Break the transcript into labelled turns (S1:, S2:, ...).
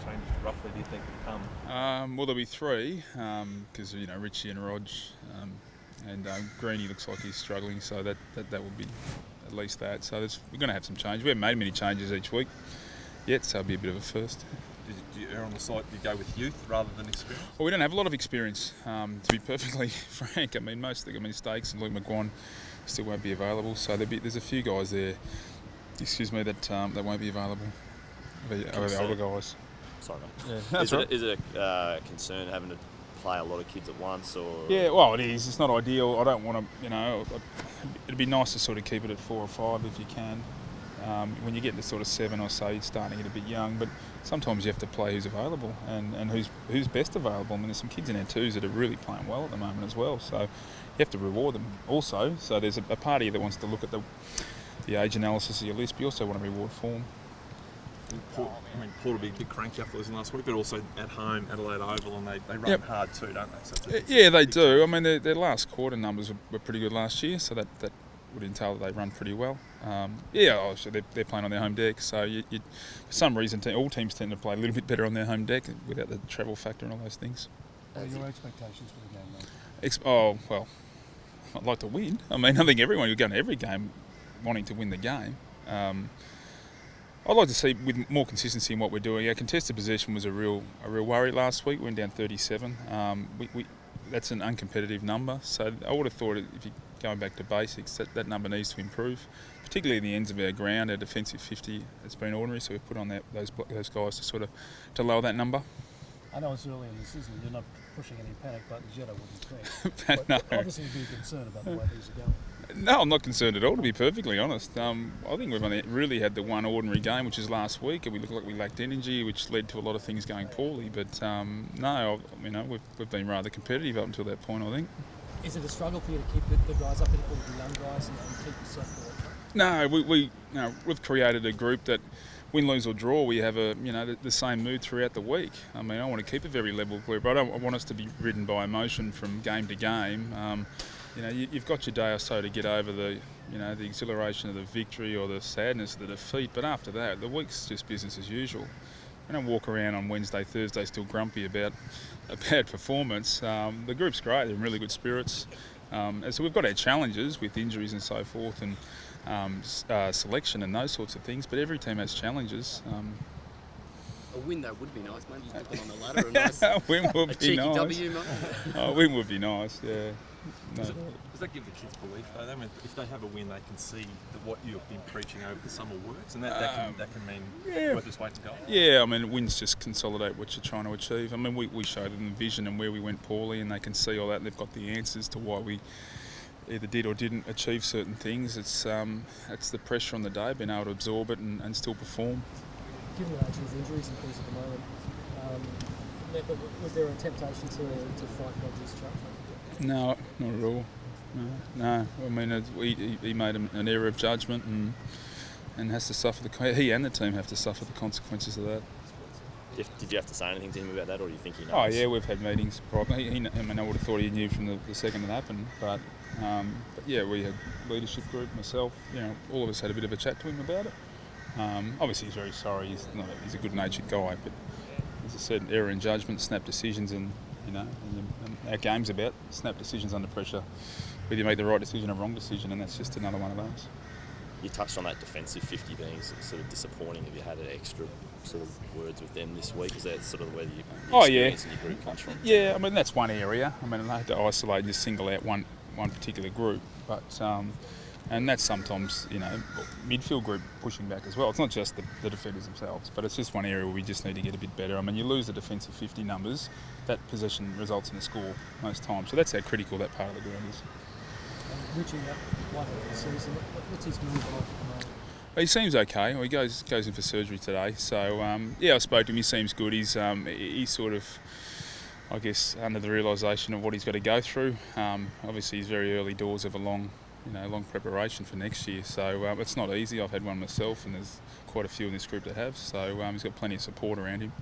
S1: changes roughly do you think will come?
S2: Well, there'll be 3 because Richie and Rog and Greeny looks like he's struggling, so that will be at least that. So we're going to have some change. We haven't made many changes each week yet, so it'll be a bit of a first.
S1: Do you err on the side you go with youth rather than experience?
S2: Well, we don't have a lot of experience, to be perfectly frank. I mean, most of the mistakes, and Luke McGuan still won't be available, so there's a few guys there, that won't be available. The older guys.
S3: Sorry, mate.
S2: Yeah, that's right.
S3: Is it a concern having to play a lot of kids at once, or?
S2: Yeah, well, it is. It's not ideal. I don't want to, it'd be nice to sort of keep it at 4 or 5 if you can. When you get to sort of 7 or so, you're starting to get a bit young, but sometimes you have to play who's available and who's best available. I mean, there's some kids in our 2s that are really playing well at the moment as well, so you have to reward them also. So there's a party that wants to look at the age analysis of your list, but you also want to reward form.
S1: Port will be a bit cranky after losing last week, but also at home, Adelaide Oval, and they run hard too, don't they? So
S2: yeah, they do. I mean, their last quarter numbers were pretty good last year, so that would entail that they run pretty well. Obviously they're playing on their home deck, so for some reason all teams tend to play a little bit better on their home deck without the travel factor and all those things.
S4: What are your expectations for the game, mate?
S2: Well, I'd like to win. I mean, I think everyone would go into every game wanting to win the game. I'd like to see with more consistency in what we're doing. Our contested possession was a real worry last week. We went down 37. That's an uncompetitive number. So I would have thought if you're going back to basics, that number needs to improve, particularly in the ends of our ground. Our defensive 50 has been ordinary, so we've put on those guys to lower that number.
S4: I know it's early in the season. You're not pushing any panic buttons yet, I wouldn't think.
S2: But no.
S4: Obviously you'd be concerned about the way things are going.
S2: No, I'm not concerned at all, to be perfectly honest. I think we've only really had the one ordinary game, which is last week, and we looked like we lacked energy, which led to a lot of things going poorly. But no, we've been rather competitive up until that point, I think.
S4: Is it a struggle for you to keep the guys up, particularly the young guys, and keep yourself away?
S2: No, we've created a group that, win, lose or draw, we have the same mood throughout the week. I mean, I want to keep a very level group. I want us to be ridden by emotion from game to game. You've got your day or so to get over the exhilaration of the victory or the sadness of the defeat, but after that, the week's just business as usual. I don't walk around on Wednesday, Thursday still grumpy about a bad performance. The group's great, they're in really good spirits. And so we've got our challenges with injuries and so forth, and selection and those sorts of things, but every team has challenges.
S5: A win though would be nice, mate. You put them on the ladder. A nice
S2: win would be
S5: cheeky
S2: nice.
S5: W, mate.
S2: A win would be nice, yeah. No.
S1: Does that give the kids belief though? I mean, if they have a win, they can see that what you've been preaching over the summer works, and that can mean worth its weight in gold.
S2: Yeah, I mean, wins just consolidate what you're trying to achieve. I mean, we showed them the vision and where we went poorly, and they can see all that, and they've got the answers to why we either did or didn't achieve certain things. It's the pressure on the day, being able to absorb it and still perform.
S4: Given the nature of injuries and things at the moment, was there a temptation to fight Rogers' charge?
S2: No, not at all. No. I mean, he made an error of judgment and has to suffer he and the team have to suffer the consequences of that.
S3: Did you have to say anything to him about that, or do you think he knows?
S2: Oh yeah, we've had meetings. Probably. I would have thought he knew from the second it happened, but yeah, we had leadership group, myself. All of us had a bit of a chat to him about it. Obviously, he's very sorry. He's a good-natured guy, but as I said, error in judgment, snap decisions, and our game's about snap decisions under pressure. Whether you make the right decision or wrong decision, and that's just another one of those.
S3: You touched on that defensive 50 being sort of disappointing. Have you had extra sort of words with them this week? Is that sort of where the experience in your group comes from?
S2: Yeah, I mean, that's one area. I mean, I hate to isolate and just single out one particular group, but and that's sometimes, midfield group pushing back as well. It's not just the defenders themselves, but it's just one area where we just need to get a bit better. I mean, you lose the defensive 50 numbers, that possession results in a score most times. So that's how critical that part of the ground is.
S4: Richie, one of the season, what's his move like at the moment?
S2: He seems okay. Well, he goes in for surgery today. So, I spoke to him. He seems good. He's sort of, I guess, under the realisation of what he's got to go through. Obviously, he's very early doors of a long preparation for next year. So it's not easy. I've had one myself, and there's quite a few in this group that have. So he's got plenty of support around him.